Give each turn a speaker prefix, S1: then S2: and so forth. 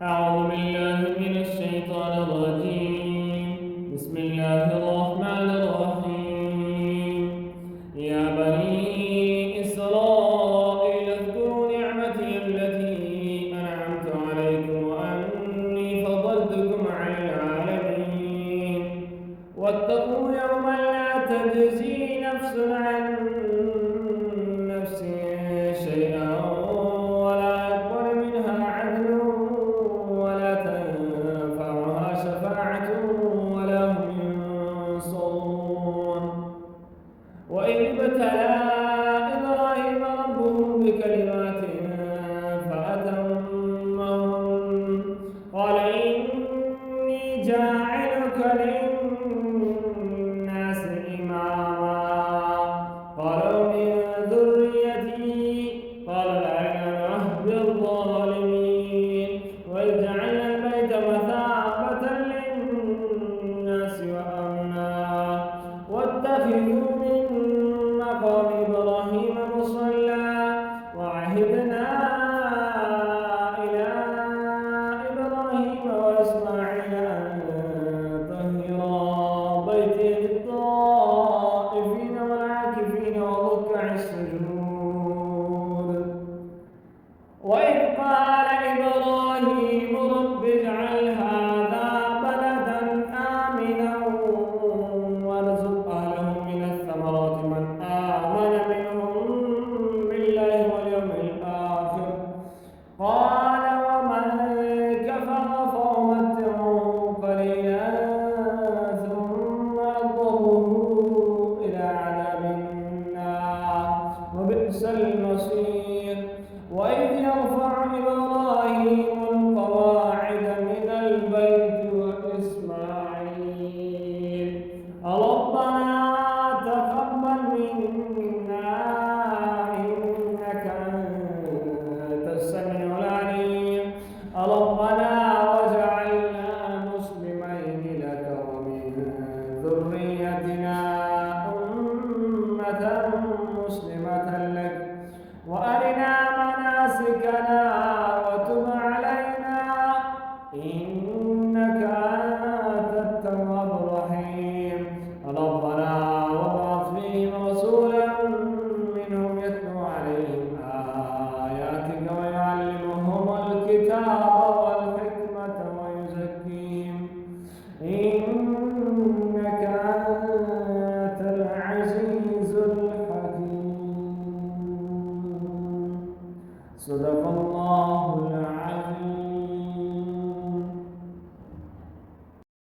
S1: أعوذ بالله من الشيطان الرجيم. بسم الله الرحمن الرحيم. يا بني إسرائيل اذكروا نعمتي التي أنعمت عليكم وأني فضلتكم على العالمين. واتقوا يوما لا تجزي نفس عن نفس شيئا ولا يقبل منها عدل ولا تنفعها شفاعة ولا هم ينصرون. وإذ ابتلى إبراهيم ربه بكلمات فأتمهن قال إني جاعلك للناس إماما قال ومن ذريتي قال لا ينال عهد الظالمين. وإذ جعلنا البيت مثابة للناس وأمنا واتخذوا من مقام إبراهيم مصلى وعهدنا إلى إبراهيم وإسماعيل أن طهرا بيتي للطائفين والعاكفين وركع السجود. وإذ قال إبراهيم رب اجعل هذا بلدا آمنا وارزق أهله من الثمرات من آمن منهم بالله واليوم الآخر قال